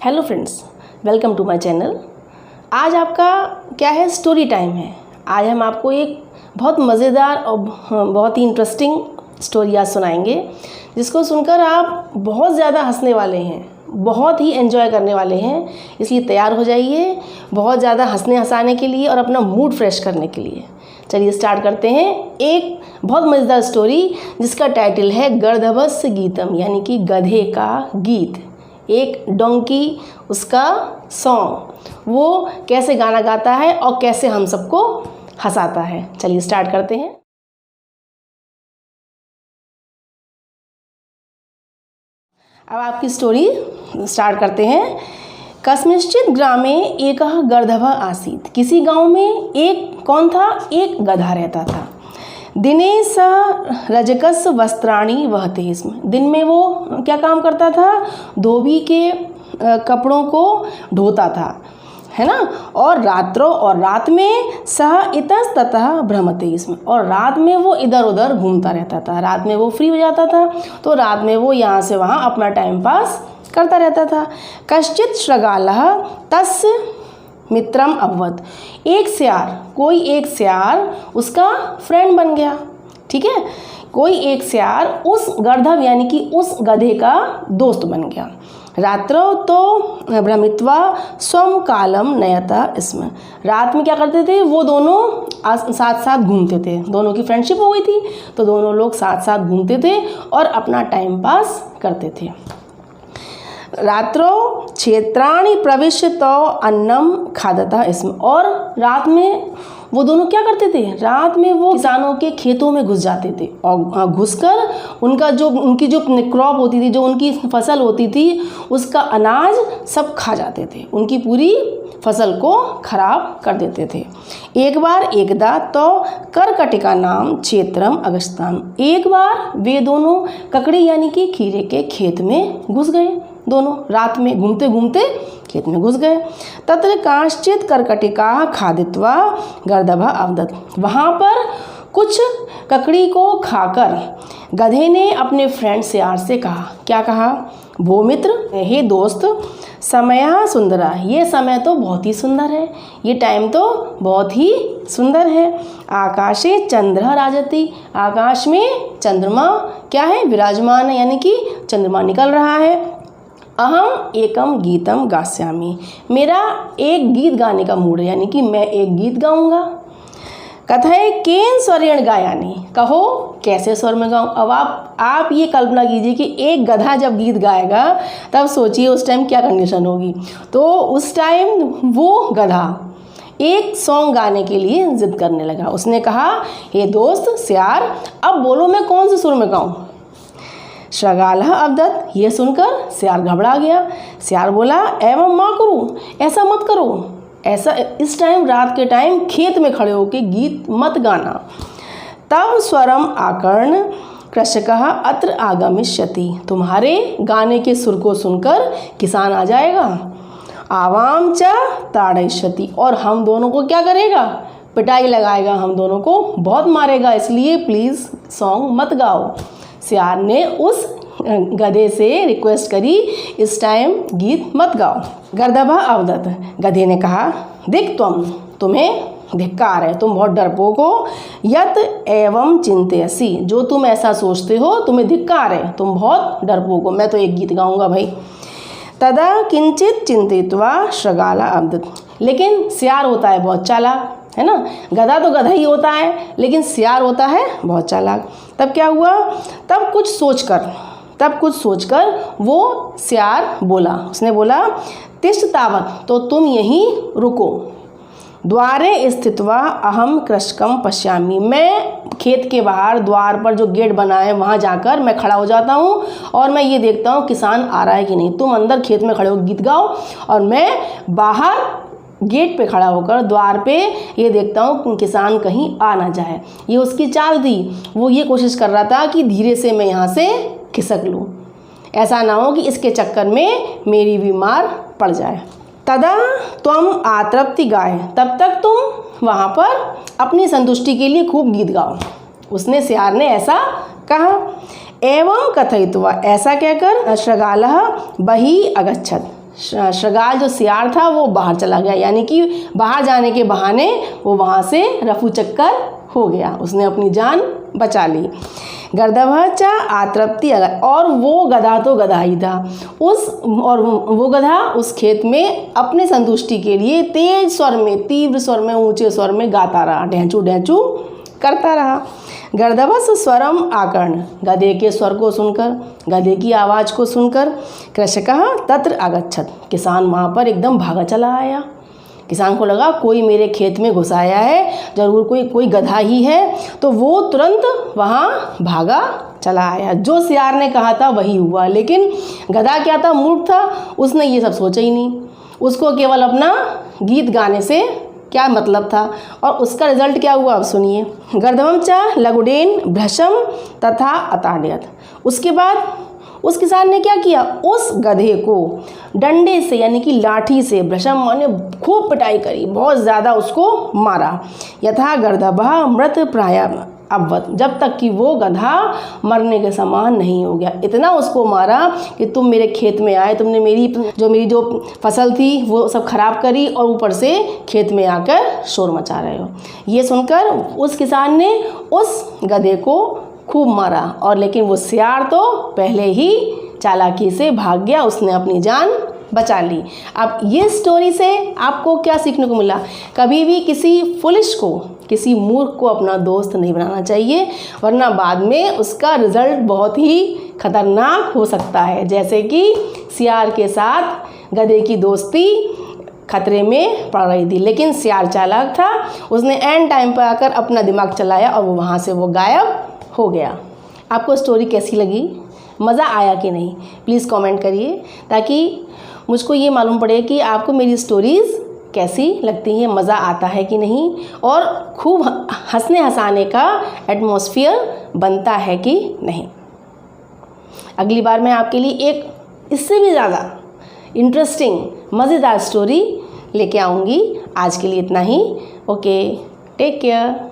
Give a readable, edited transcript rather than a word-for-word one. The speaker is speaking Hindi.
Hello friends, welcome to my channel. आज आपका क्या है, स्टोरी टाइम है। आज हम आपको एक बहुत मज़ेदार और बहुत ही इंटरेस्टिंग स्टोरी आज सुनाएंगे, जिसको सुनकर आप बहुत ज़्यादा हंसने वाले हैं, बहुत ही एंजॉय करने वाले हैं। इसलिए तैयार हो जाइए बहुत ज़्यादा हंसने हंसाने के लिए और अपना मूड फ्रेश करने के लिए। चलिए स्टार्ट करते हैं एक बहुत मज़ेदार स्टोरी जिसका टाइटल है गर्दभस्य गीतम, यानी कि गधे का गीत। एक डोंकी, उसका सॉन्ग, वो कैसे गाना गाता है और कैसे हम सबको हंसाता है। चलिए स्टार्ट करते हैं। अब आपकी स्टोरी स्टार्ट करते हैं। कस्मिंश्चित् ग्रामे एकः गर्दभः आसीत्। किसी गांव में एक कौन था, एक गधा रहता था। दिने सः रजकस्य वस्त्राणि वहते स्म। दिन में वो क्या काम करता था, धोबी के कपड़ों को ढोता था, है ना। और रात में सः इतस्ततः भ्रमते स्म। और रात में वो इधर उधर घूमता रहता था। रात में वो फ्री हो जाता था तो रात में वो यहाँ से वहाँ अपना टाइम पास करता रहता था। कश्चित् शृगालः तस्य मित्रम अभवत्। कोई एक सियार उसका फ्रेंड बन गया। ठीक है, कोई एक सियार उस गर्दभ यानी कि उस गधे का दोस्त बन गया। रात्रौ तो भ्रमित्वा स्वम कालम नयता स्म। रात में क्या करते थे, वो दोनों साथ साथ घूमते थे। दोनों की फ्रेंडशिप हो गई थी तो दोनों लोग साथ साथ घूमते थे और अपना टाइम पास करते थे। रात्रौ क्षेत्राणि प्रविश्य तो अन्नम खादतः स्म। और रात में वो दोनों क्या करते थे, रात में वो किसानों के खेतों में घुस जाते थे और घुसकर उनकी जो क्रॉप होती थी, जो उनकी फसल होती थी, उसका अनाज सब खा जाते थे। उनकी पूरी फसल को खराब कर देते थे। एक बार एकदा तो करकटिका नाम क्षेत्रम अगस्ताम। एक बार वे दोनों ककड़ी यानी कि खीरे के खेत में घुस गए। दोनों रात में घूमते घूमते खेत में घुस गए। तत्र कांश्चित् करकटिका खादित्वा गर्दभः अवदत्। वहाँ पर कुछ ककड़ी को खाकर गधे ने अपने फ्रेंड सियार से कहा। क्या कहा, वो मित्र, हे दोस्त, समय सुंदरा। ये समय तो बहुत ही सुंदर है, ये टाइम तो बहुत ही सुंदर है। आकाशे चंद्र राजति। आकाश में चंद्रमा क्या है, विराजमान है, यानी कि चंद्रमा निकल रहा है। अहम एकम गीतम गास्यामि। मेरा एक गीत गाने का मूड है, यानी कि मैं एक गीत गाऊंगा। कथय केन स्वरेण गायानी। कहो कैसे स्वर में गाऊं। अब आप ये कल्पना कीजिए कि एक गधा जब गीत गाएगा तब सोचिए उस टाइम क्या कंडीशन होगी। तो उस टाइम वो गधा एक सॉन्ग गाने के लिए जिद करने लगा। उसने कहा, हे दोस्त सियार, अब बोलो मैं कौन से सुर में गाऊं। शृगालः अवदत्। ये सुनकर सियार घबरा गया। सियार बोला, एवं माँ करूँ, ऐसा मत करो, ऐसा इस टाइम रात के टाइम खेत में खड़े होकर गीत मत गाना। तब स्वरम आकर्ण कृषकः अत्र आगमिष्यति। तुम्हारे गाने के सुर को सुनकर किसान आ जाएगा। आवाम च ताड़यिष्यति। और हम दोनों को क्या करेगा, पिटाई लगाएगा, हम दोनों को बहुत मारेगा, इसलिए प्लीज़ सॉन्ग मत गाओ। सियार ने उस गधे से रिक्वेस्ट करी, इस टाइम गीत मत गाओ। गर्दभः अवदत्। गधे ने कहा, देख तुम्हें धिक्कार है, तुम बहुत डरपोक हो। यत एवं चिंतयसि। जो तुम ऐसा सोचते हो, तुम्हें धिक्कार है, तुम बहुत डरपोक हो। मैं तो एक गीत गाऊंगा भाई। तदा किंचित चिंतित्वा शृगालः अवदत्। लेकिन सियार होता है बहुत चालाक, है ना। गधा तो गधा ही होता है, लेकिन सियार होता है बहुत चालाक। तब क्या हुआ, तब कुछ सोचकर वो सियार बोला। उसने बोला, तिष्ठ तावत्। तो तुम यहीं रुको। द्वारे स्थित्वा अहम कृषकम पश्यामि। मैं खेत के बाहर द्वार पर जो गेट बना है वहाँ जाकर मैं खड़ा हो जाता हूँ और मैं ये देखता हूँ किसान आ रहा है कि नहीं। तुम अंदर खेत में खड़े हो गीत गाओ और मैं बाहर गेट पे खड़ा होकर द्वार पे ये देखता हूँ कि किसान कहीं आ ना जाए। ये उसकी चाल थी। वो ये कोशिश कर रहा था कि धीरे से मैं यहाँ से खिसक लूँ, ऐसा ना हो कि इसके चक्कर में मेरी भी मार पड़ जाए। तदा त्वम आतृप्ति गाय। तब तक तुम वहाँ पर अपनी संतुष्टि के लिए खूब गीत गाओ। उसने सियार ने ऐसा कहा। एवं कथयित्वा। ऐसा कहकर शृगालः बहिः अगच्छत्। शगाल जो सियार था वो बाहर चला गया, यानी कि बाहर जाने के बहाने वो वहाँ से रफू चक्कर हो गया, उसने अपनी जान बचा ली। गर्दभचा आतृप्ति अगर, और वो गधा तो गधा ही था, वो गधा उस खेत में अपने संतुष्टि के लिए तेज स्वर में, तीव्र स्वर में, ऊंचे स्वर में गाता रहा, ढेंचू ढेंचू करता रहा। गर्दभस स्वरम आकर्ण, गधे के स्वर को सुनकर, गधे की आवाज़ को सुनकर, कृषकः तत्र अगच्छत, किसान वहाँ पर एकदम भागा चला आया। किसान को लगा कोई मेरे खेत में घुस आया है, ज़रूर कोई गधा ही है, तो वो तुरंत वहाँ भागा चला आया। जो सियार ने कहा था वही हुआ, लेकिन गधा क्या था, मूर्ख था, उसने ये सब सोचा ही नहीं। उसको केवल अपना गीत गाने से क्या मतलब था, और उसका रिजल्ट क्या हुआ अब सुनिए। गर्दभम च लगुडेन भ्रशम तथा अताड़यत, उसके बाद उस किसान ने क्या किया, उस गधे को डंडे से यानी कि लाठी से, भ्रशम माने खूब पिटाई करी, बहुत ज़्यादा उसको मारा। यथा गर्दभः मृत प्राय अवत, जब तक कि वो गधा मरने के समान नहीं हो गया। इतना उसको मारा कि तुम मेरे खेत में आए, तुमने मेरी जो फसल थी वो सब खराब करी, और ऊपर से खेत में आकर शोर मचा रहे हो। ये सुनकर उस किसान ने उस गधे को खूब मारा, और लेकिन वो सियार तो पहले ही चालाकी से भाग गया, उसने अपनी जान बचा ली। अब ये स्टोरी से आपको क्या सीखने को मिला, कभी भी किसी फुलिश को, किसी मूर्ख को अपना दोस्त नहीं बनाना चाहिए, वरना बाद में उसका रिजल्ट बहुत ही खतरनाक हो सकता है। जैसे कि सियार के साथ गधे की दोस्ती खतरे में पड़ रही थी, लेकिन सियार चालाक था, उसने एंड टाइम पर आकर अपना दिमाग चलाया और वो वहाँ से वो गायब हो गया। आपको स्टोरी कैसी लगी, मज़ा आया कि नहीं, प्लीज़ कमेंट करिए, ताकि मुझको ये मालूम पड़े कि आपको मेरी स्टोरीज़ कैसी लगती हैं, मज़ा आता है कि नहीं, और खूब हंसने हंसाने का एटमॉस्फेयर बनता है कि नहीं। अगली बार मैं आपके लिए एक इससे भी ज़्यादा इंटरेस्टिंग मज़ेदार स्टोरी लेके आऊँगी। आज के लिए इतना ही। Okay, take care.